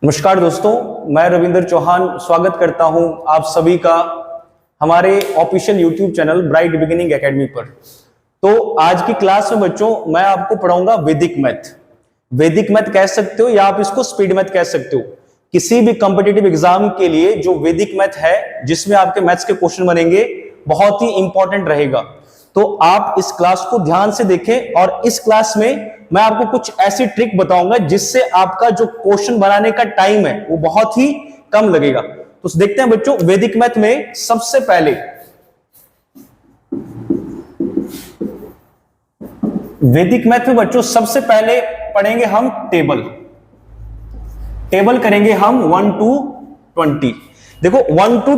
नमस्कार दोस्तों, मैं रविंद्र चौहान स्वागत करता हूं आप सभी का हमारे official YouTube channel bright beginning academy पर। तो आज की क्लास में बच्चों मैं आपको पढ़ाऊंगा वैदिक मैथ। वैदिक मैथ कह सकते हो या आप इसको स्पीड मैथ कह सकते हो। किसी भी कॉम्पिटिटिव एग्जाम के लिए जो वैदिक मैथ है जिसमें आपके मैथ्स के क्वेश्चन बनेंगे बहुत ही इंपॉर्टेंट रहेगा। तो आप इस क्लास को ध्यान से देखें और इस क्लास में मैं आपको कुछ ऐसी ट्रिक बताऊंगा जिससे आपका जो क्वेश्चन बनाने का टाइम है वो बहुत ही कम लगेगा। तो देखते हैं बच्चों, वैदिक मैथ में सबसे पहले वैदिक मैथ में बच्चों सबसे पहले पढ़ेंगे हम टेबल करेंगे हम 1 to 20। देखो 1 to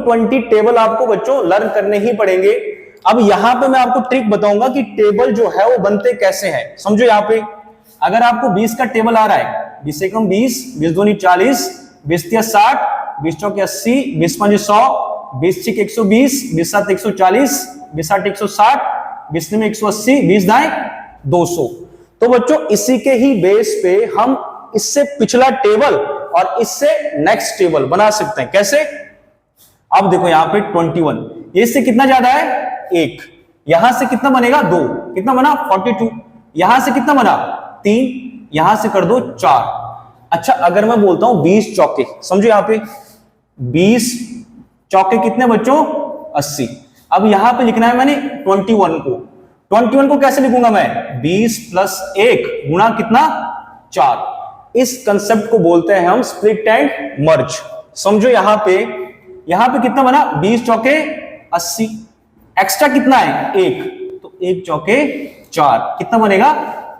20 टेबल आपको बच्चों लर्न करने ही पड़ेंगे। अब यहां पे मैं आपको ट्रिक बताऊंगा कि टेबल जो है वो बनते कैसे हैं। समझो यहां पे अगर आपको 20 का टेबल आ रहा है, 20 एकम 20, 20 दूनी 40, 20 तिया 60, 20 चौके 80, 20 पंजे 100, 20 छिक 120, 20 सात 140, 20 आठ 160, 20 में 180, 20 दाएं 200। तो बच्चों इसी के ही बेस पे हम इससे पिछला टेबल और इससे नेक्स्ट टेबल बना सकते हैं। कैसे? अब देखो यहां पे 21, इससे कितना ज्यादा है 1, यहां से कितना बनेगा 2, कितना बना 42, यहां से कितना बना 3, यहां से कर दो 4। अच्छा अगर मैं बोलता हूं 20 चौके, समझो यहां पे 20 चौके कितने बच्चों 80। अब यहां पे लिखना है मैंने 21 को कैसे लिखूंगा मैं 20 प्लस 1 गुणा कितना 4। इस कंसेप्ट को बोलते हैं हम स्प्लिट एंड मर्ज। समझो यहां पे कितना बना 20 चौके 80, एक्स्ट्रा कितना है 1, तो 1 चौके 4 कितना बनेगा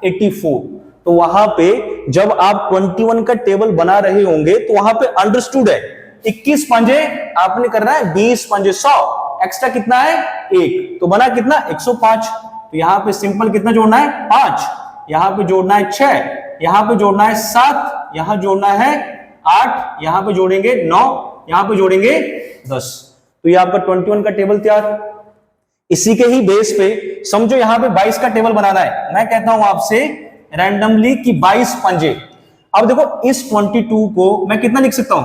84। तो वहां पे जब आप 21 का टेबल बना रहे होंगे तो वहां पे अंडरस्टूड है 21 पंजे आपने करना है 20 पंजे 100, एक्स्ट्रा कितना है 1, तो बना कितना 105। तो यहां पे सिंपल कितना जोड़ना है 5, यहां पे जोड़ना है 6, यहां पे जोड़ना है 7, यहां जोड़ना है 8, यहां पे जोड़ेंगे 9, यहां पे जोड़ेंगे 10। तो ये आपका 21 का टेबल तैयार। इसी के ही बेस पे समझो यहां पे 22 का टेबल बनाना है। मैं कहता हूं आपसे रैंडमली कि 22 पंजे। अब देखो इस 22 को मैं कितना लिख सकता हूं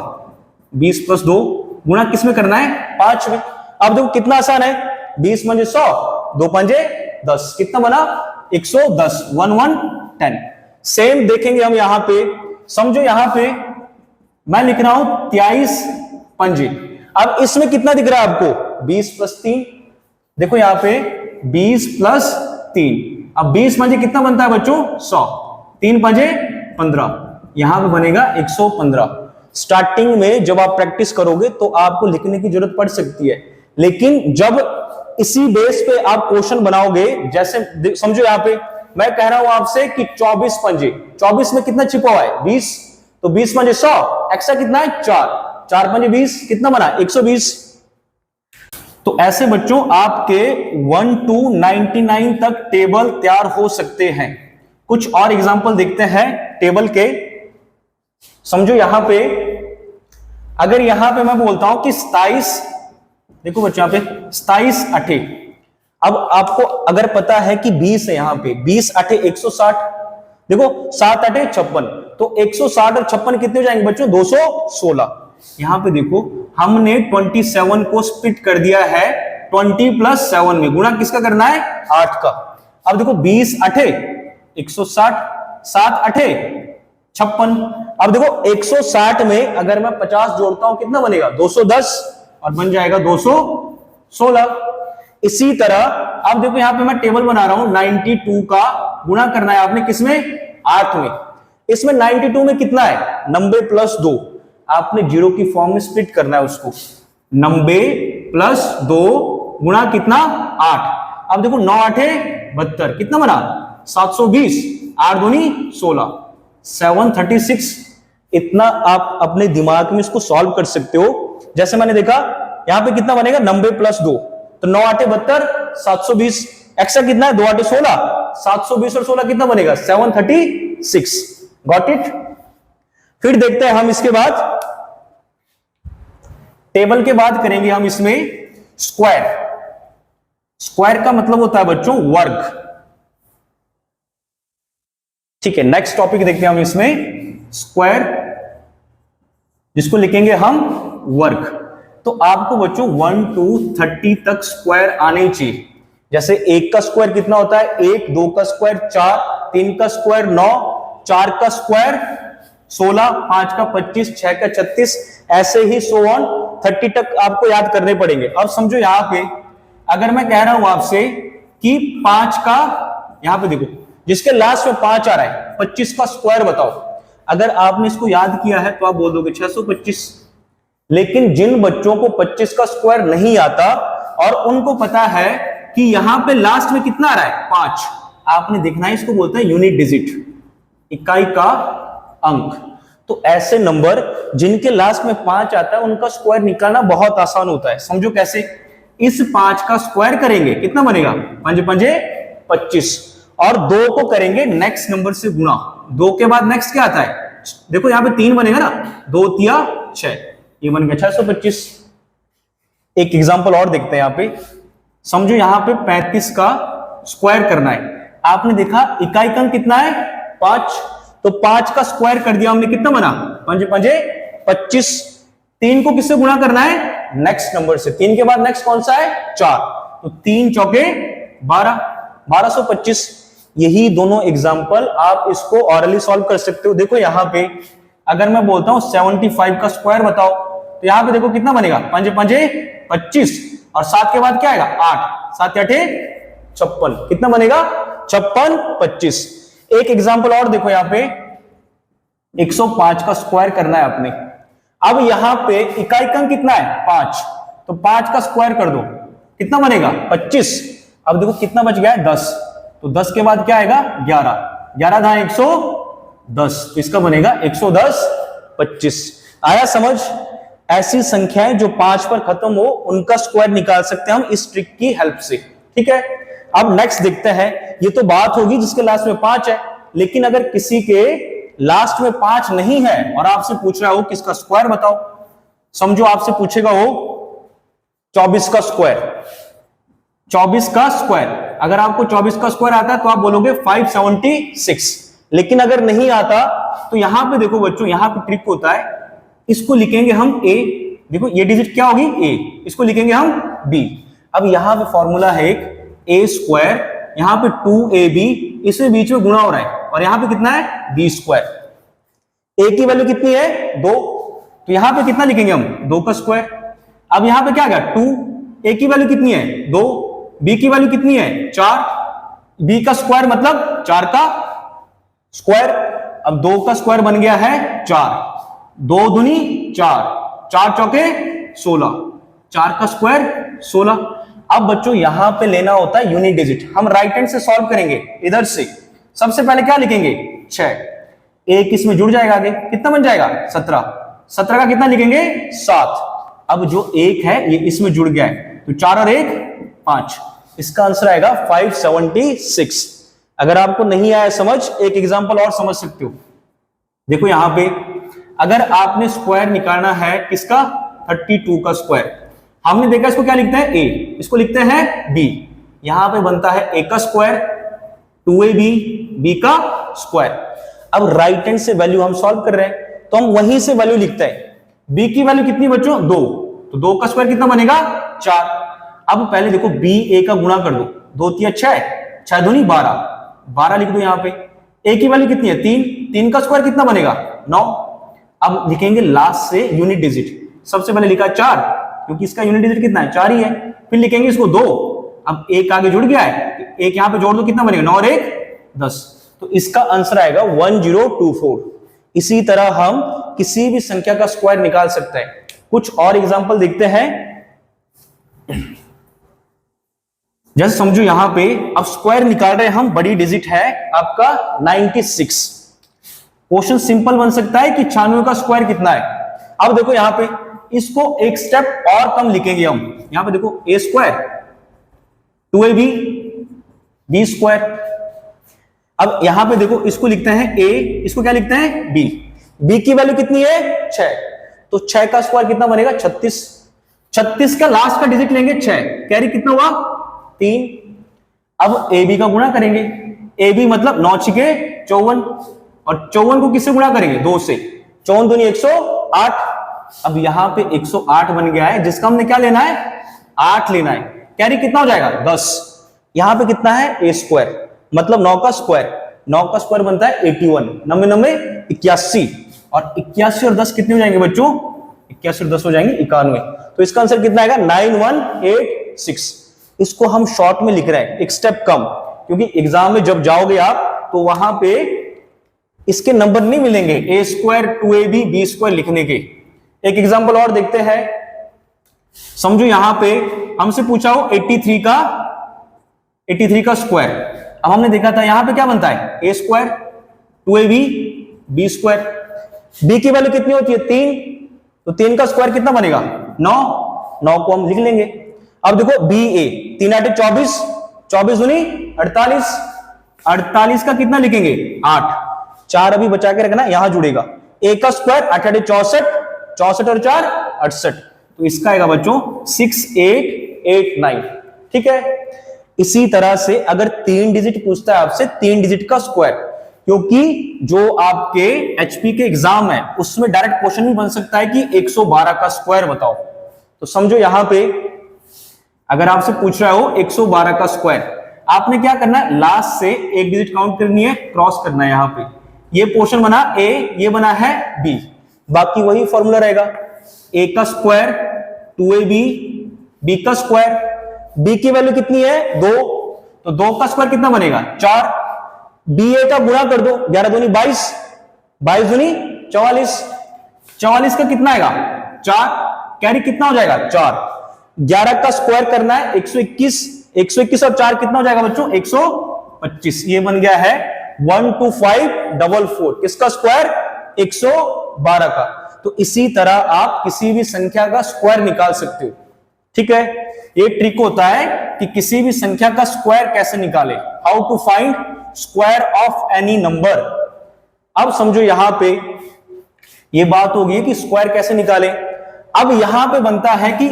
20 प्लस 2 गुणा किस में करना है 5 में। अब देखो कितना आसान है 20 पंजे 100, 2 पंजे 10, कितना बना 110, 1110। सेम देखेंगे हम यहां पे, समझो यहां पे मैं लिख रहा हूं 23 पंजे। अब इसमें कितना दिख रहा है आपको 20 प्लस 3, देखो यहां पे 20 प्लस 3, अब 20 पंजे कितना बनता है बच्चों 100, 3 पंजे 15, यहां पे बनेगा 115। स्टार्टिंग में जब आप प्रैक्टिस करोगे तो आपको लिखने की जरूरत पड़ सकती है, लेकिन जब इसी बेस पे आप क्वेश्चन बनाओगे, जैसे समझो यहां पे मैं कह रहा हूं आपसे कि 24 पंजे, 24 में कितना छिपा हुआ है 20, तो 20 पंजे 100, एक्स्ट्रा कितना है 4, 4 पंजे 20, कितना बना 120। तो ऐसे बच्चों आपके 1 to 99 तक टेबल तैयार हो सकते हैं। कुछ और एग्जांपल देखते हैं टेबल के। समझो यहां पे अगर यहां पे मैं बोलता हूं कि 27, देखो बच्चों यहां पे 27 अठे। अब आपको अगर पता है कि 20 है यहां पे 20 अठे 160, देखो 7 अठे 56, तो 160 और 56 कितने हो जाएंगे बच्चों 216। यहां पे देखो हमने 27 को स्प्लिट कर दिया है 20 प्लस 7 में, गुणा किसका करना है 8 का। अब देखो 20 अठे 160, 7 अठे 56। अब देखो 160 में अगर मैं 50 जोड़ता हूं कितना बनेगा 210 और बन जाएगा 216। इसी तरह अब देखो यहां पे मैं टेबल बना रहा हूं 92 का गुणा करना है आपने किसमें 8 में। इसमें 92 में कितना है 90 प्लस 2, आपने जीरो की फॉर्म में स्प्लिट करना है उसको, 90 प्लस 2 गुणा कितना 8। अब देखो 9 आठे 72, कितना बना 720, 8 दूनी 16, 736। इतना आप अपने दिमाग में इसको सॉल्व कर सकते हो। जैसे मैंने देखा यहां पे कितना बनेगा 90 प्लस 2, तो 9 आठे 72, 720, एक्स्ट्रा कितना है 2 आठे 16, 720 और 16 कितना बनेगा 736। Got it. फिर देखते हैं हम इसके बाद टेबल के बाद करेंगे हम इसमें स्क्वायर। स्क्वायर का मतलब होता है बच्चों वर्ग। ठीक है, नेक्स्ट टॉपिक देखते हैं हम इसमें, स्क्वायर, जिसको लिखेंगे हम वर्ग। तो आपको बच्चों 1 to 30 तक स्क्वायर आने चाहिए। जैसे 1 का स्क्वायर कितना होता है 1, 2 का स्क्वायर 4, 3 का स्क्वायर 9, 4 का स्क्वायर 16, 5 का 25, 6 का 36, ऐसे ही सो ऑन 30 तक आपको याद करने पड़ेंगे। अब समझो यहां पे अगर मैं कह रहा हूं आपसे कि 5 का, यहां पे देखो जिसके लास्ट में 5 आ रहा है 25 का स्क्वायर बताओ। अगर आपने इसको याद किया है तो आप बोल दोगे 625। लेकिन जिन बच्चों को 25 का स्क्वायर नहीं आता और उनको पता है कि यहां पे लास्ट में कितना आ रहा है 5, आपने देखना है, इसको बोलते हैं यूनिट डिजिट, इकाई का अंक। तो ऐसे नंबर जिनके लास्ट में 5 आता है उनका स्क्वायर निकालना बहुत आसान होता है। समझो कैसे, इस 5 का स्क्वायर करेंगे कितना बनेगा 5 पंजे 25, और 2 को करेंगे नेक्स्ट नंबर से गुणा, 2 के बाद नेक्स्ट क्या आता है, देखो यहां पे 3 बनेगा ना, 2 तिया 6, ये बन गया 625। एक एग्जांपल और देखते हैं यहां पे, समझो यहां पे 35 का स्क्वायर करना है। आपने देखा इकाई का अंक कितना है 5, तो 5 का स्क्वायर कर दिया हमने, कितना बना 5 पंजे 25। 3 को किससे गुणा करना है नेक्स्ट नंबर से, 3 के बाद नेक्स्ट कौन सा है 4, तो 3 चौके 12, 1225। यही दोनों एग्जांपल आप इसको ऑरली सॉल्व कर सकते हो। देखो यहां पे अगर मैं बोलता हूं 75 का स्क्वायर बताओ, तो यहां पे देखो कितना बनेगा 5 पंजे 25, और 7 के बाद क्या आएगा 8, 7 8 56, कितना बनेगा 56 25। एक एग्जांपल और देखो यहां पे 105 का स्क्वायर करना है आपने। अब यहां पे इकाई का अंक कितना है 5, तो 5 का स्क्वायर कर दो, कितना बनेगा 25। अब देखो कितना बच गया है 10, तो 10 के बाद क्या आएगा 11, 11 धा 110, तो इसका बनेगा 110 25। आया समझ? ऐसी संख्याएं जो 5 पर खत्म हो उनका स्क्वायर निकाल सकते हैं हम इस ट्रिक की हेल्प से। ठीक है, अब नेक्स्ट देखते हैं, ये तो बात होगी जिसके लास्ट में 5 है, लेकिन अगर किसी के लास्ट में 5 नहीं है और आपसे पूछ रहा हो किसका स्क्वायर बताओ, समझो आपसे पूछेगा वो 24 का स्क्वायर, 24 का स्क्वायर, अगर आपको 24 का स्क्वायर आता है तो आप बोलोगे 576, लेकिन अगर नहीं आता तो यहां पे देखो बच्चों, यहां पे ट्रिक होता है, इसको लिखेंगे हम a, देखो ये डिजिट क्या होगी a, इसको लिखेंगे हम b। अब यहां पे फॉर्मूला है एक a स्क्वायर, यहां पे 2ab, इसमें बीच में गुणा हो रहा है, और यहां पे कितना है b स्क्वायर। a की वैल्यू कितनी है 2, तो यहां पे कितना लिखेंगे हम 2 का स्क्वायर। अब यहां पे क्या आ गया 2, a की वैल्यू कितनी है 2, b की वैल्यू कितनी है 4, b का स्क्वायर मतलब 4 का स्क्वायर। अब 2 का स्क्वायर बन गया है 4, 2 दूनी 4, 4 चौके 16, 4 का स्क्वायर 16। अब बच्चों यहां पे लेना होता है यूनिट डिजिट, हम राइट हैंड से सॉल्व करेंगे। इधर से सबसे पहले क्या लिखेंगे 6, एक इसमें जुड़ जाएगा, आगे कितना बन जाएगा 17, 17 का कितना लिखेंगे 7। अब जो 1 है ये इसमें जुड़ गया है, तो 4 और 1 5, इसका आंसर आएगा 576। अगर आपको नहीं आया समझ, एक एग्जांपल और समझ सकते हो। देखो यहां पे अगर आपने स्क्वायर निकालना है किसका 32 का स्क्वायर, हमने देखा इसको क्या लिखते हैं a, इसको लिखते हैं b। यहां पे बनता है a का स्क्वायर 2ab, b का स्क्वायर। अब राइट हैंड से वैल्यू हम सॉल्व कर रहे हैं तो हम वहीं से वैल्यू लिखते हैं। b की वैल्यू कितनी बच्चों 2, तो 2 का स्क्वायर कितना बनेगा 4। अब पहले देखो b a का गुणा कर दो, 2 तिया 6, 6 दूनी 12, 12 लिख दो। यहां पे a की वैल्यू कितनी है 3, 3 का स्क्वायर कितना बनेगा 9। अब लिखेंगे लास्ट से यूनिट डिजिट, सबसे पहले लिखा 4 क्योंकि इसका यूनिट डिजिट कितना है 4 ही है, फिर लिखेंगे इसको 2, अब एक आगे जुड़ गया है, एक यहां पे जोड़ दो, कितना बनेगा 9 और 1 10, तो इसका आंसर आएगा 1024। इसी तरह हम किसी भी संख्या का स्क्वायर निकाल सकते हैं। कुछ और एग्जांपल देखते हैं, जैसे समझो यहां पे अब स्क्वायर निकाल रहे हैं हम, बड़ी डिजिट है आपका 96। क्वेश्चन सिंपल बन सकता है कि 96 का स्क्वायर कितना है। अब देखो यहां पे इसको एक स्टेप और कम लिखेंगे हम, यहां पे देखो a square 2ab, b square. अब यहां पे देखो इसको लिखते हैं a, इसको क्या लिखते हैं b, b की वैल्यू कितनी है 6, तो 6 का स्क्वायर कितना बनेगा 36, 36 का लास्ट का डिजिट लेंगे 6, कैरी कितना हुआ 3। अब ab का गुणा करेंगे, ab मतलब 9 6 54, और 54 को किससे गुणा करेंगे 2 से, 54 दूनी 108। अब यहां पे 108 बन गया है, जिसका हमने क्या लेना है 8 लेना है। कैरी कितना हो जाएगा 10, यहां पे कितना है a स्क्वायर, मतलब 9 का स्क्वायर, 9 का स्क्वायर बनता है 81, 99 81, और 81 और 10 कितने हो जाएंगे बच्चों, 81 और 10 हो जाएंगे 91। तो इसका आंसर कितना आएगा 9186। इसको हम शॉर्ट में लिख रहे हैं, एक स्टेप कम, क्योंकि एग्जाम में जब जाओगे आप तो वहां पे इसके नंबर नहीं मिलेंगे a square 2ab b square लिखने के। एक एग्जांपल और देखते हैं, समझो यहां पे हमसे पूछा हो 83 का स्क्वायर। अब हमने देखा था यहां पे क्या बनता है a square 2ab b square, b की वैल्यू कितनी होती है 3, तो 3 का स्क्वायर कितना बनेगा 9, 9 को हम लिख लेंगे। अब देखो ba 3 8 24, 24 दूनी 48, 48 का कितना लिखेंगे 8, 4 अभी बचा के रखना, यहां जुड़ेगा, a का स्क्वायर 8 8 64, 64 और 4 68, तो इसका आएगा बच्चों 6889। ठीक है। इसी तरह से अगर 3 डिजिट पूछता है आपसे, 3 डिजिट का स्क्वायर, क्योंकि जो आपके एचपी के एग्जाम है उसमें डायरेक्ट क्वेश्चन भी बन सकता है कि 112 का स्क्वायर बताओ। तो समझो यहां पे अगर आपसे पूछ रहा हो 112 का स्क्वायर, आपने क्या करना है लास्ट से एक डिजिट काउंट करनी है, क्रॉस करना है। यहां पे ये पोर्शन बना a, ये बना है b, बाकी वही फॉर्मूला रहेगा, a का स्क्वायर 2ab, b का स्क्वायर, b की वैल्यू कितनी है 2, तो 2 का स्क्वायर कितना बनेगा 4, ba का गुणा कर दो, 11 दूनी 22, 22 दूनी 44, 44 का कितना आएगा 4, कैरी कितना हो जाएगा 4, 11 का स्क्वायर करना है 121, 121 और 4 कितना हो जाएगा बच्चों 125, ये बन गया है 12544, किसका स्क्वायर 112 का। तो इसी तरह आप किसी भी संख्या का स्क्वायर निकाल सकते हो। ठीक है, ये ट्रिक होता है कि किसी भी संख्या का स्क्वायर कैसे निकाले, how to find square of any number. अब समझो यहां पे ये बात होगी कि स्क्वायर कैसे निकाले। अब यहां पे बनता है कि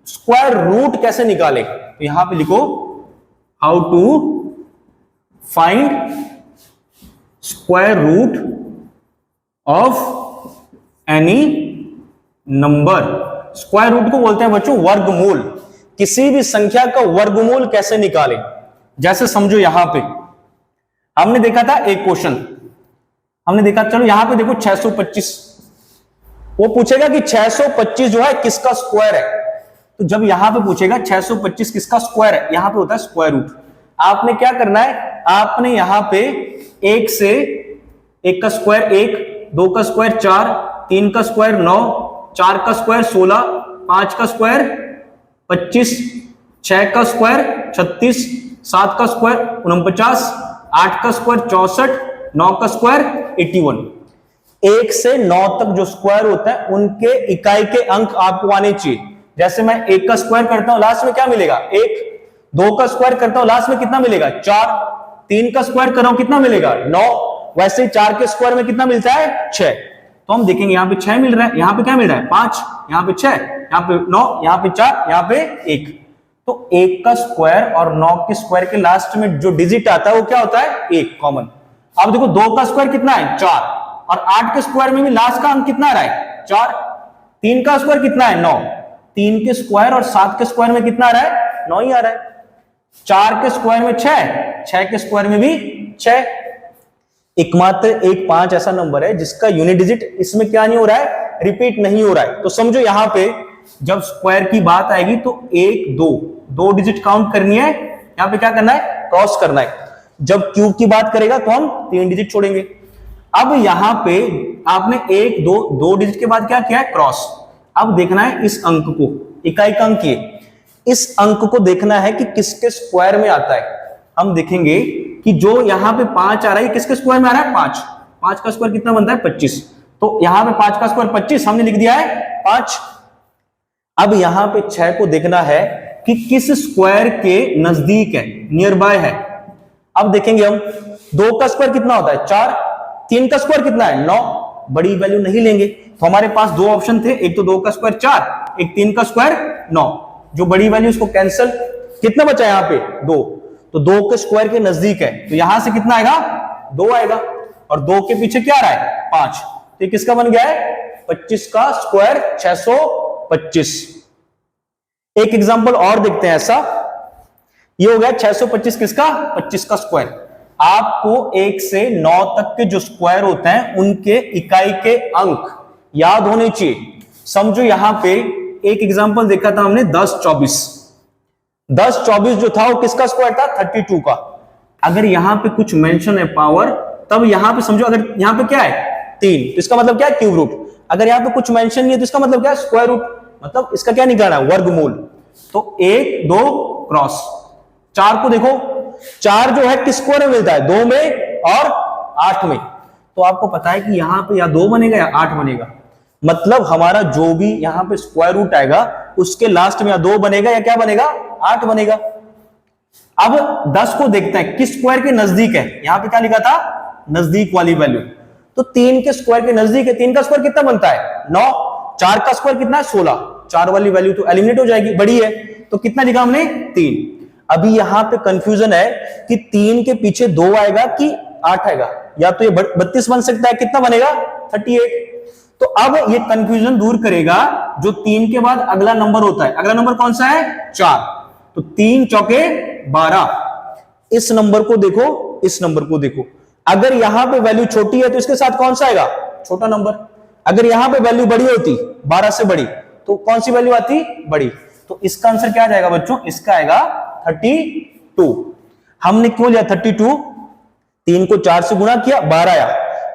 स्क्वायर रूट कैसे निकाले, तो यहां पे लिखो how to find square root of any number. Square root को बोलते हैं बच्चों वर्गमूल, किसी भी संख्या का वर्गमूल कैसे निकालें। जैसे समझो यहां पे हमने देखा था एक क्वेश्चन, हमने देखा, चलो यहां पे देखो 625, वो पूछेगा कि 625 जो है किसका स्क्वायर है। तो जब यहां पे पूछेगा 625 किसका स्क्वायर है, यहां पे होता है स्क्वायर रूट। आपने क्या करना है, आपने यहां पे 1 से 1 का स्क्वायर 1, 2 का स्क्वायर 4, 3 का स्क्वायर 9, 4 का स्क्वायर 16, 5 का स्क्वायर 25, 6 का स्क्वायर 36, 7 का स्क्वायर 49, 8 का स्क्वायर 64, 9 का स्क्वायर 81। 1 से 9 तक जो स्क्वायर होता है उनके इकाई के अंक आपको आने चाहिए। जैसे मैं 1 का स्क्वायर करता हूं लास्ट में क्या मिलेगा 1, 2 का स्क्वायर करता हूं लास्ट में कितना मिलेगा 4, 3 का स्क्वायर कर रहा हूं कितना मिलेगा 9, वैसे ही 4 के स्क्वायर में कितना मिलता है 6। तो हम देखेंगे यहां पे 6 मिल रहा है, यहां पे क्या मिल रहा है 5, यहां पे 6, यहां पे 9, यहां पे 4, यहां पे 1। तो 1 का स्क्वायर और 9 के स्क्वायर के लास्ट में जो डिजिट आता है वो क्या होता है 1 कॉमन। अब देखो 2 का स्क्वायर कितना है 4, और 8 के स्क्वायर में भी लास्ट का अंक कितना आ रहा है 4, 3 का स्क्वायर कितना है 9, 3 के स्क्वायर और 7 के स्क्वायर में कितना आ रहा है 9 ही आ रहा है, 4 के स्क्वायर में 6, 6 के स्क्वायर में भी 6। एकमात्र एक 5 ऐसा नंबर है जिसका यूनिट डिजिट इसमें क्या नहीं हो रहा है रिपीट नहीं हो रहा है। तो समझो यहां पे जब स्क्वायर की बात आएगी तो 1 2 डिजिट काउंट करनी है, यहां पे क्या करना है क्रॉस करना है। जब क्यूब की बात करेगा तो हम 3 डिजिट छोड़ेंगे। अब यहां पे आपने 1 2 डिजिट के बाद क्या किया है क्रॉस। अब देखना है इस अंक को, इकाई का अंक ये, इस अंक को देखना है कि किसके स्क्वायर में आता है। हम देखेंगे कि जो यहां पे 5 आ रहा है किसके स्क्वायर में आ रहा है 5, 5 का स्क्वायर कितना बनता है 25, तो यहां पे 5 का स्क्वायर 25 हमने लिख दिया है 5। अब यहां पे 6 को देखना है कि किस स्क्वायर के नजदीक है, नियर बाय है। अब देखेंगे हम 2 का स्क्वायर कितना होता है 4, 3 का स्क्वायर कितना है 9, बड़ी वैल्यू नहीं लेंगे तो हमारे पास 2 ऑप्शन थे, एक तो 2 का स्क्वायर 4, एक 3 का स्क्वायर 9, जो बड़ी वैल्यू इसको कैंसिल, कितना बचा यहां पे 2, तो 2 के स्क्वायर के नजदीक है तो यहां से कितना आएगा 2 आएगा, और 2 के पीछे क्या आ रहा है 5, तो ये किसका बन गया है 25 का स्क्वायर 625। एक एग्जांपल और देखते हैं ऐसा, ये हो गया 625 किसका 25 का स्क्वायर। आपको 1 से 9 तक के जो स्क्वायर होते हैं उनके इकाई के अंक याद होने चाहिए। समझो यहां पे एक एग्जांपल देखा था हमने 10 24 जो था वो किसका स्क्वायर था 32 का। अगर यहां पे कुछ मेंशन है पावर, तब यहां पे समझो अगर यहां पे क्या है 3, तो इसका मतलब क्या है क्यूब रूट। अगर यहां पे कुछ मेंशन नहीं है तो इसका मतलब क्या है स्क्वायर रूट, मतलब इसका क्या निकालना है वर्गमूल। तो 1 2 क्रॉस 4 को देखो, 4 जो है किस स्क्वायर में मिलता है 2 में और 8 में, तो आपको पता है कि यहां पे या 2 बनेगा या 8 बनेगा, मतलब हमारा जो भी यहां पे स्क्वायर रूट आएगा उसके लास्ट में या 2 बनेगा या क्या बनेगा 8 बनेगा। अब 10 को देखते हैं किस स्क्वायर के नजदीक है, यहां पे क्या लिखा था नजदीक वाली वैल्यू, तो 3 के स्क्वायर के नजदीक है। 3 का स्क्वायर कितना बनता है 9, 4 का स्क्वायर कितना है 16, 4 वाली वैल्यू तो एलिमिनेट हो जाएगी, बड़ी है, तो कितना लिखा हमने 3। अभी यहां पे कंफ्यूजन है कि 3 के पीछे 2 आएगा कि 8 आएगा, या तो ये 32 बन सकता है, कितना बनेगा 38। तो अब ये कंफ्यूजन दूर करेगा जो 3 के बाद अगला नंबर होता है, अगला नंबर कौन सा है 4, तो 3 चौके 12। इस नंबर को देखो, इस नंबर को देखो, अगर यहां पे वैल्यू छोटी है तो इसके साथ कौन सा आएगा छोटा नंबर, अगर यहां पे वैल्यू बड़ी होती 12 से बड़ी तो कौन सी वैल्यू आती बड़ी, तो इसका आंसर क्या आ जाएगा बच्चों, इसका आएगा 32। हमने क्यों लिया 32, 3 को 4 से गुणा किया 12 आया।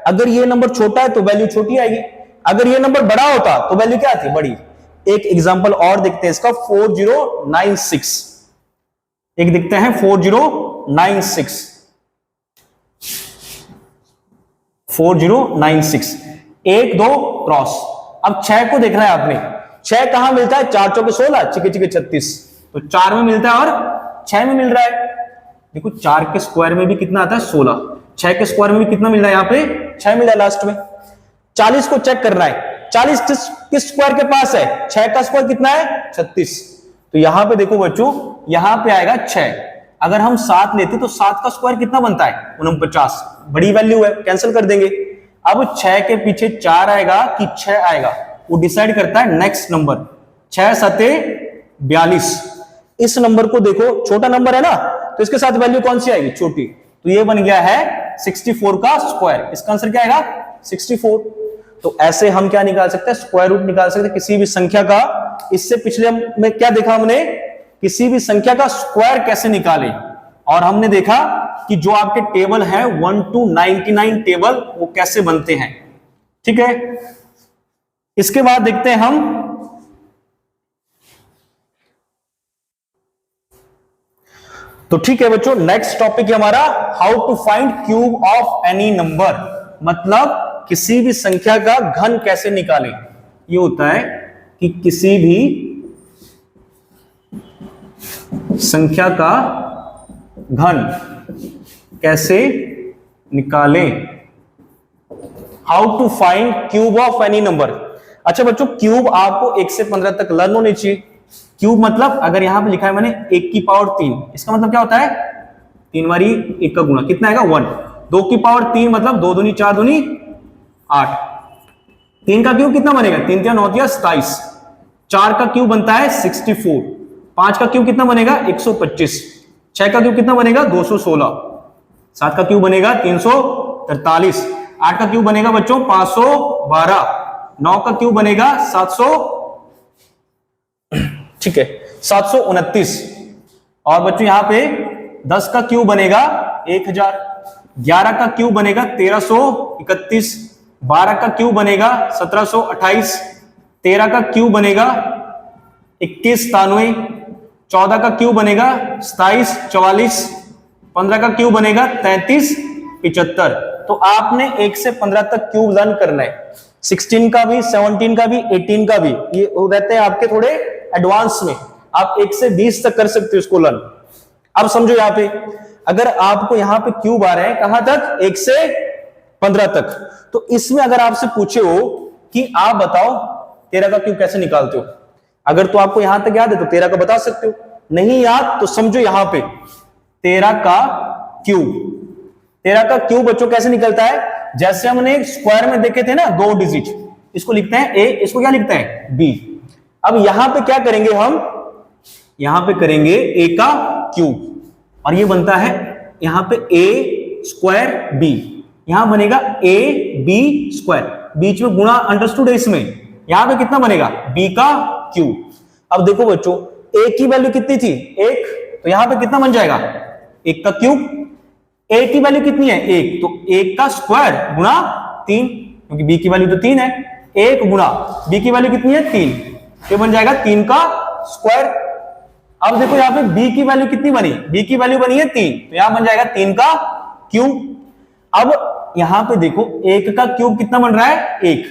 अगर ये नंबर छोटा है तो वैल्यू छोटी आएगी, अगर ये नंबर बड़ा होता तो वैल्यू क्या आती बड़ी। एक एग्जांपल और देखते हैं इसका 4096, एक देखते हैं 4096 1 2 क्रॉस। अब 6 को देखना है आपने, 6 कहां मिलता है 4 चौके 16 चिके चिके 36, तो 4 में मिलता है और 6 में मिल रहा है। देखो 4 के स्क्वायर में भी कितना आता है 16, 6 के स्क्वायर में भी कितना मिल रहा है यहाँ पे 6 मिल रहा है लास्ट में। 40 को चेक करना है, 40 किस स्क्वायर के पास है 6 का स्क्वायर कितना है 36, तो यहां पे देखो बच्चों यहां पे आएगा 6, अगर हम 7 लेते तो 7 का स्क्वायर कितना बनता है 49, बड़ी वैल्यू है कैंसिल कर देंगे। अब 6 के पीछे 4 आएगा कि 6 आएगा वो डिसाइड करता है नेक्स्ट नंबर, 6 7 42। इस नंबर को देखो छोटा नंबर है ना, तो इसके साथ वैल्यू कौन सी आएगी छोटी, तो ये बन गया है 64 का स्क्वायर, इसका आंसर क्या आएगा 64। तो ऐसे हम क्या निकाल सकते हैं स्क्वायर रूट निकाल सकते हैं किसी भी संख्या का। इससे पिछले में क्या देखा हमने, किसी भी संख्या का स्क्वायर कैसे निकालें, और हमने देखा कि जो आपके टेबल है 1 to 99 टेबल वो कैसे बनते हैं, ठीक है। इसके बाद देखते हैं हम तो ठीक है बच्चों, नेक्स्ट टॉपिक है हमारा how to find cube of any number, मतलब किसी भी संख्या का घन कैसे निकालें। ये होता है कि किसी भी संख्या का घन कैसे निकालें, how to find cube of any number. अच्छा बच्चों क्यूब आपको 1 से 15 तक लर्न होने चाहिए। क्यूब मतलब अगर यहां पे लिखा है मैंने 1 की पावर 3, इसका मतलब क्या होता है 3 बारी 1 का गुणा कितना आएगा 1, 2 की पावर 3 मतलब 2 दूनी 4 दूनी 8, 3 का क्यूब कितना बनेगा 3 3 9 27, 4 का क्यूब बनता है 64, 5 का क्यूब कितना बनेगा 125, 6 का क्यूब कितना बनेगा 216, 7 का क्यूब बनेगा 343, 8 का क्यूब बनेगा बच्चों 512, 9 का क्यूब बनेगा 700, ठीक है 729, और बच्चों यहां पे 10 का क्यूब बनेगा 1000, 11 का क्यूब बनेगा 1331, 12 का क्यूब बनेगा 1728, 13 का क्यूब बनेगा 2193, 14 का क्यूब बनेगा 2744, 15 का क्यूब बनेगा 3375। तो आपने 1 से 15 तक क्यूब लर्न करना है, 16 का भी 17 का भी 18 का भी, ये रहते हैं आपके थोड़े एडवांस में, आप 1 से 20 तक कर सकते हो इसको लर्न। अब समझो यहां पे अगर आपको यहां पे क्यूब आ रहे हैं कहां तक 1 से 15 तक, तो इसमें अगर आपसे पूछे हो कि आप बताओ 13 का क्यूब कैसे निकालते हो, अगर तो आपको यहां तक याद है तो 13 का बता सकते हो, नहीं याद तो समझो यहां पे 13 का क्यूब 13 का क्यूब बच्चों कैसे निकलता है, जैसे हमने स्क्वायर में देखे थे ना 2 डिजिट, इसको लिखते हैं ए, इसको क्या लिखते हैं बी। अब यहां पे क्या करेंगे हम, यहां पे करेंगे ए का क्यूब और ये बनता है यहां पे ए स्क्वायर बी, यहां बनेगा ए बी स्क्वायर, बीच में गुणा अंडरस्टूड है इसमें, यहां पे कितना बनेगा बी का क्यूब। अब देखो बच्चों ए की वैल्यू कितनी थी 1, तो यहां पे कितना बन जाएगा 1 का क्यूब, ए की वैल्यू कितनी है 1, तो 1 का स्क्वायर गुणा 3, क्योंकि बी की वैल्यू तो 3 है, 1 गुणा बी की वैल्यू कितनी है 3, ये बन जाएगा 3 का स्क्वायर। अब देखो यहां पे b की वैल्यू कितनी बनी, b की वैल्यू बनी है 3, तो यहां बन जाएगा 3 का क्यूब। अब यहां पे देखो 1 का क्यूब कितना बन रहा है 1,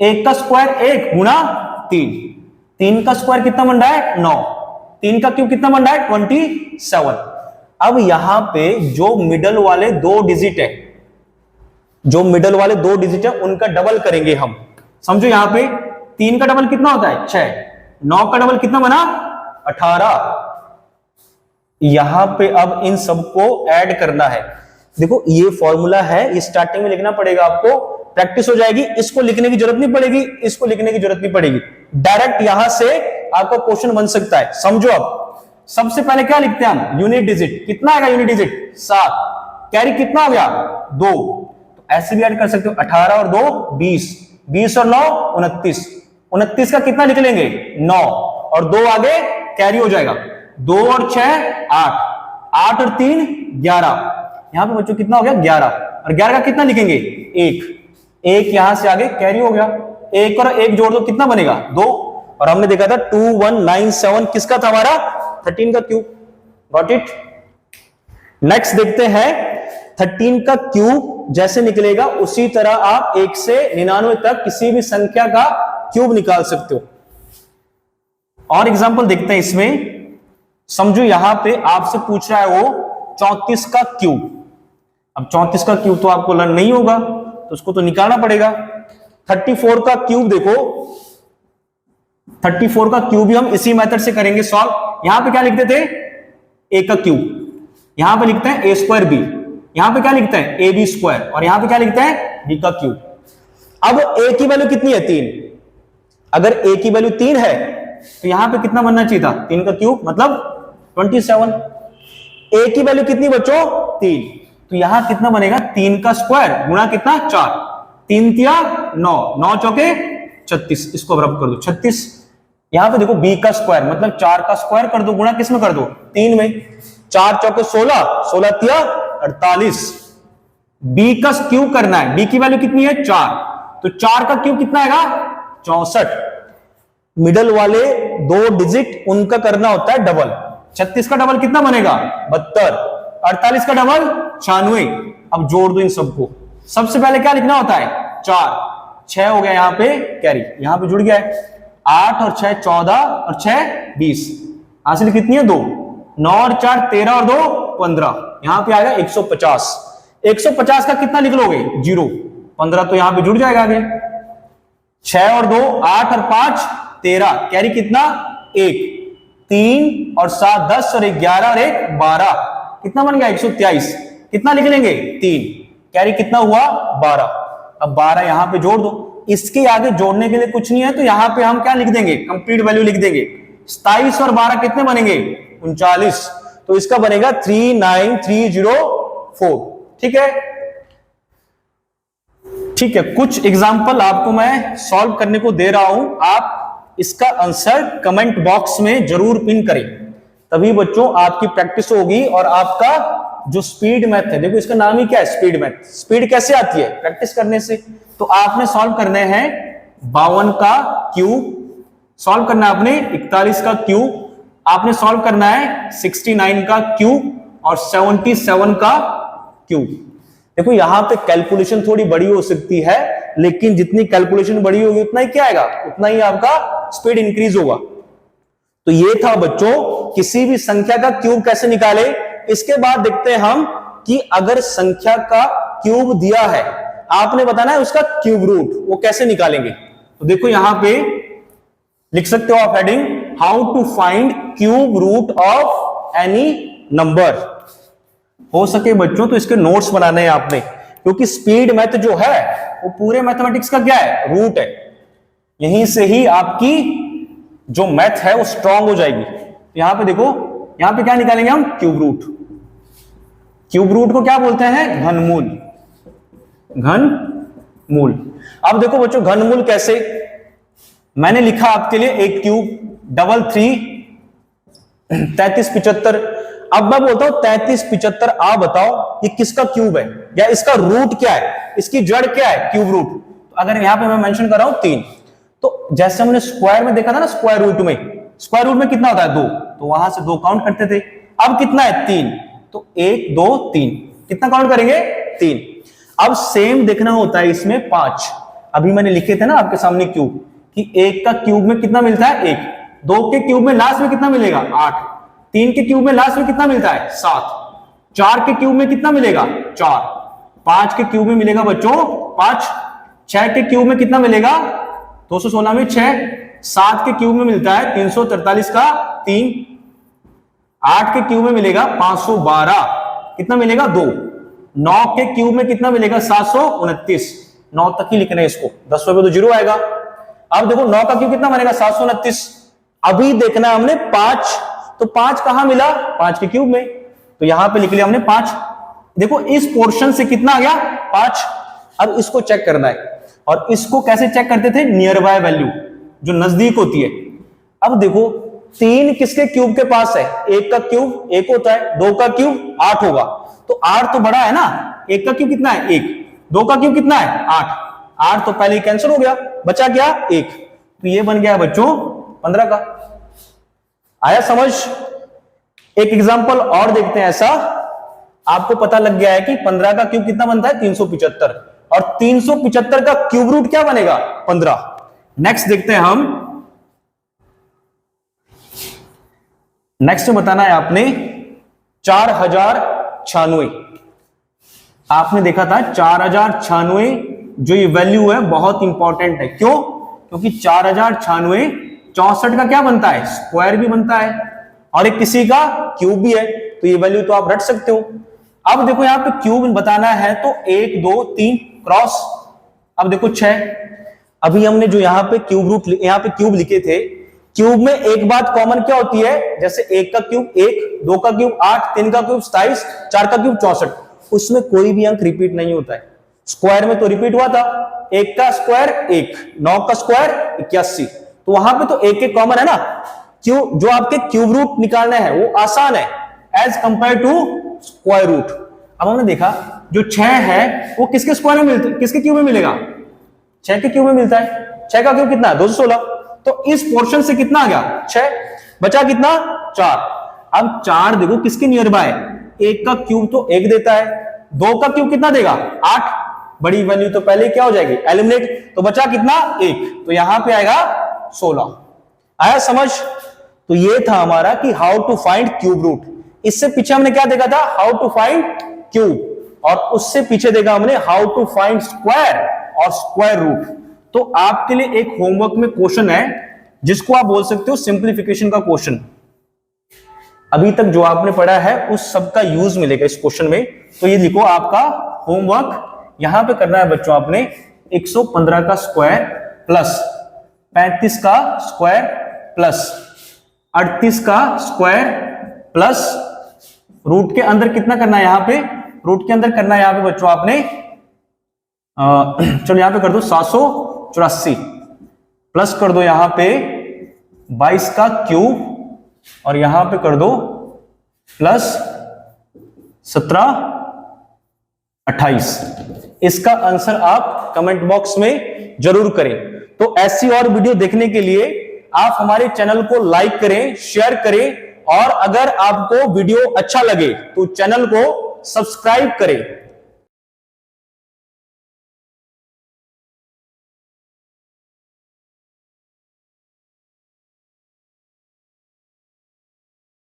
1 का स्क्वायर 1 गुणा 3, 3 का स्क्वायर कितना बन रहा है 9, 3 का क्यूब कितना बन रहा है 27। अब यहां पे जो मिडल वाले 2 डिजिट है, जो मिडल वाले 2 डिजिट है उनका डबल करेंगे हम। समझो यहां पे 3 का डबल कितना होता है 6, 9 का डबल कितना बना 18। यहां पे अब इन सबको ऐड करना है। देखो ये फॉर्मूला है, ये स्टार्टिंग में लिखना पड़ेगा आपको, प्रैक्टिस हो जाएगी, इसको लिखने की जरूरत नहीं पड़ेगी, इसको लिखने की जरूरत नहीं पड़ेगी, डायरेक्ट यहां से आपका क्वेश्चन बन सकता है। समझो अब सबसे पहले क्या लिखते हैं हम, यूनिट डिजिट, कितना आएगा यूनिट डिजिट 7, कैरी कितना हो गया 2, तो ऐसे भी ऐड कर सकते हो 18 और 2 20, 20 और 9 29, 29 का कितना लिख लेंगे 9 और 2 आगे कैरी हो जाएगा, 2 और 6 8, 8 और 3 11, यहां पे बच्चों कितना हो गया 11, और 11 का कितना लिखेंगे 1, 1 यहां से आगे कैरी हो गया, 1 और 1 जोड़ दो कितना बनेगा 2, और हमने देखा था 2197 किसका था हमारा 13 का क्यूब। Got it. नेक्स्ट देखते हैं 13 का क्यूब जैसे निकलेगा उसी तरह आप 1 से 99 तक किसी भी संख्या का क्यूब निकाल सकते हो। और एग्जांपल देखते हैं इसमें। समझो यहां पे आपसे पूछ रहा है वो 34 का क्यूब। अब 34 का क्यूब तो आपको लर्न नहीं होगा तो उसको तो निकालना पड़ेगा। 34 का क्यूब देखो, 34 का क्यूब भी हम इसी मेथड से करेंगे सॉल्व। यहां पे क्या लिखते थे ए का क्यूब, यहां पे लिखते हैं ए स्क्वायर बी, यहां पे क्या लिखते हैं ए बी स्क्वायर, और यहां पे क्या लिखते हैं बी का क्यूब। अब ए की वैल्यू कितनी है 3, अगर ए की वैल्यू 3 है तो यहां पे कितना बनना चाहिए था 3 का क्यूब मतलब 27। ए की वैल्यू कितनी बच्चों 3, तो यहां कितना बनेगा 3 का स्क्वायर गुणा कितना 4, 3 तिया 9, 9 चौके 36, इसको रब कर दो 36। यहां पे देखो b का स्क्वायर मतलब 4 का स्क्वायर कर दो गुणा किस में कर दो 3 में, 4 चौके 16, 16 तिया 48। b का क्यूब करना है, b की वैल्यू कितनी है 4, तो 4 का क्यूब कितना आएगा 64। मिडल वाले 2 डिजिट उनका करना होता है डबल। 36 का डबल कितना बनेगा 72, 48 का डबल 96। अब जोड़ दो इन सबको। सबसे पहले क्या लिखना होता है 4, 6 हो गया यहां पे कैरी, यहां पे जुड़ गया है 8 और 6 14 और 6 20, हासिल कितनी है 2, 9 और 4 13 और 2 15, यहां पे आएगा 150। 150 का कितना लिख लोगे 0, 15 तो यहां पे जुड़ जाएगा आगे। 6 और 2 8 और 5 13, कैरी कितना 1, 3 और 7 10 और 11 और 1 12, कितना बन गया 123। कितना लिख लेंगे 3, कैरी कितना हुआ 12। अब 12 यहां पे जोड़ दो, इसके आगे जोड़ने के लिए कुछ नहीं है तो यहां पे हम क्या लिख देंगे कंप्लीट वैल्यू लिख देंगे। 27 और 12 कितने बनेंगे 39, तो इसका बनेगा 39304। ठीक है, ठीक है। कुछ एग्जांपल आपको मैं सॉल्व करने को दे रहा हूं, आप इसका आंसर कमेंट बॉक्स में जरूर पिन करें, तभी बच्चों आपकी प्रैक्टिस होगी और आपका जो स्पीड मैथ है, देखो इसका नाम ही क्या है स्पीड मैथ। स्पीड कैसे आती है प्रैक्टिस करने से। तो आपने सॉल्व करने हैं 52 का क्यूब, सॉल्व करना है आपने 41 का क्यूब, आपने सॉल्व करना है 69 का क्यूब और 77 का क्यूब। देखो यहां पे कैलकुलेशन थोड़ी बड़ी हो सकती है, लेकिन जितनी कैलकुलेशन बड़ी होगी उतना ही क्या आएगा, उतना ही आपका स्पीड इंक्रीज होगा। तो ये था बच्चों किसी भी संख्या का क्यूब कैसे निकाले। इसके बाद देखते हैं हम कि अगर संख्या का क्यूब दिया है, आपने बताना है उसका क्यूब रूट, वो कैसे निकालेंगे। तो देखो यहां पे लिख सकते हो आप heading, how to find cube root of any number. हो सके बच्चों तो इसके नोट्स बनाने हैं आपने, क्योंकि स्पीड मैथ जो है वो पूरे मैथमेटिक्स का क्या है, रूट है। यहीं से ही आपकी जो मैथ है वो स्ट्रांग हो जाएगी। यहां पे देखो, यहां पे क्या निकालेंगे हम, क्यूब रूट। क्यूब रूट को क्या बोलते हैं, घनमूल। घनमूल। अब देखो बच्चों घनमूल कैसे, मैंने लिखा आपके लिए एक क्यूब, डबल 3 3375। अब मैं बोलता हूं 3375, आप बताओ ये किसका क्यूब है या इसका रूट क्या है, इसकी जड़ क्या है, क्यूब रूट। तो अगर यहां पे मैं मेंशन कर रहा हूं 3, तो जैसे हमने स्क्वायर में देखा था ना, स्क्वायर रूट में कितना होता है 2, तो वहां से 2 काउंट करते थे। अब कितना है 3, तो 1 2 3, कितना काउंट करेंगे 3। अब सेम देखना होता है इसमें 5। अभी मैंने लिखे थे ना आपके सामने क्यूब कि 1 का क्यूब में कितना मिलता है 1, 2 के क्यूब में लास्ट में कितना मिलेगा 8, 3 के क्यूब में लास्ट में कितना मिलता है 7, 4 के क्यूब में कितना मिलेगा 4, 5 के क्यूब में मिलेगा बच्चों 5, 6 के क्यूब में कितना मिलेगा 216 में 6, 7 के क्यूब में मिलता है 343 का 3, 8 के क्यूब में मिलेगा 512, कितना मिलेगा 2, 9 के क्यूब में कितना मिलेगा 729, 9 तक ही लिखना है इसको, 10 पे तो 0 आएगा। अब देखो 9 का क्यूब कितना बनेगा 729। अभी देखना है हमने 5, तो 5 कहां मिला, 5 के क्यूब में, तो यहां पे लिख लिया हमने 5। देखो इस पोर्शन से कितना आ गया 5। अब इसको चेक करना है, और इसको कैसे चेक करते थे, नियर बाय वैल्यू, जो नजदीक होती है। अब देखो 3 किसके क्यूब के पास है, 1 का क्यूब 1 होता है, 2 का क्यूब 8 होगा, तो 8 तो बड़ा है ना, 1 का क्यूब कितना है 1, 2 का क्यूब कितना है 8, 8 तो पहले ही कैंसिल हो गया, बचा क्या 1, तो ये बन गया बच्चों 15 का। आया समझ। एक एग्जांपल और देखते हैं ऐसा, आपको पता लग गया है कि 15 का क्यूब कितना बनता है 375, और 375 का क्यूब रूट क्या बनेगा 15। नेक्स्ट देखते हैं हम, नेक्स्ट बताना है आपने 4096। आपने देखा था 4096 जो ये वैल्यू है बहुत इंपॉर्टेंट है। क्यों? क्योंकि 4096 64 का क्या बनता है, स्क्वायर भी बनता है, और एक किसी का क्यूब भी है, तो ये वैल्यू तो आप रट सकते हो। अब देखो यहां पे क्यूब बताना है तो 1 2 3 क्रॉस, अब देखो 6। अभी हमने जो यहाँ पे क्यूब रूट, यहाँ पे क्यूब लिखे थे, क्यूब में एक बात कॉमन क्या होती है, जैसे 1 का क्यूब 1, 2 का क्यूब 8, 3 का क्यूब 27, 4 का क्यूब 64, उसमें कोई भी अंक रिपीट नहीं होता है। स्क्वायर में तो रिपीट हुआ था, 1 का स्क्वायर 1, 9 का स्क्वायर 81, तो वहां पे तो एक कॉमन है ना। क्यूब जो आपके क्यूब रूट निकालने हैं वो आसान है as compare to square root. अब हमने देखा जो 6 है वो किसके स्क्वायर में मिलता, किसके क्यूब में मिलेगा, 6 के क्यूब में मिलता है। 6 का क्यूब कितना है 216, तो इस पोर्शन से कितना आ गया 6, बचा कितना 4। अब 4 देखो किसके नियर बाय, 1 का क्यूब तो 1 देता है, 2 का क्यूब कितना देगा 8, बड़ी वैल्यू तो पहले क्या हो जाएगी एलिमिनेट, तो बचा कितना 1, तो यहां पे आएगा 16। आया समझ। तो ये था हमारा कि how to find cube root. इससे पीछे हमने क्या देखा था, हाउ टू फाइंड क्यूब, और उससे पीछे देखा हमने हाउ टू फाइंड स्क्वायर और स्क्वायर रूट। तो आपके लिए एक होमवर्क में क्वेश्चन है जिसको आप बोल सकते हो सिंप्लीफिकेशन का क्वेश्चन। अभी तक जो आपने पढ़ा है उस सब का यूज मिलेगा इस क्वेश्चन में। तो ये लिखो आपका होमवर्क, यहां पे करना है बच्चों आपने 115 का स्क्वायर प्लस 35 का स्क्वायर प्लस 38 का स्क्वायर प्लस रूट के अंदर कितना करना है, यहां पे रूट के अंदर करना है यहां पे बच्चों आपने चलो यहां पे कर दो 784 प्लस कर दो यहां पे 22 का क्यूब, और यहां पे कर दो प्लस 1728। इसका आंसर आप कमेंट बॉक्स में जरूर करें। तो ऐसी और वीडियो देखने के लिए आप हमारे चैनल को लाइक करें, शेयर करें, और अगर आपको वीडियो अच्छा लगे तो चैनल को सब्सक्राइब करें।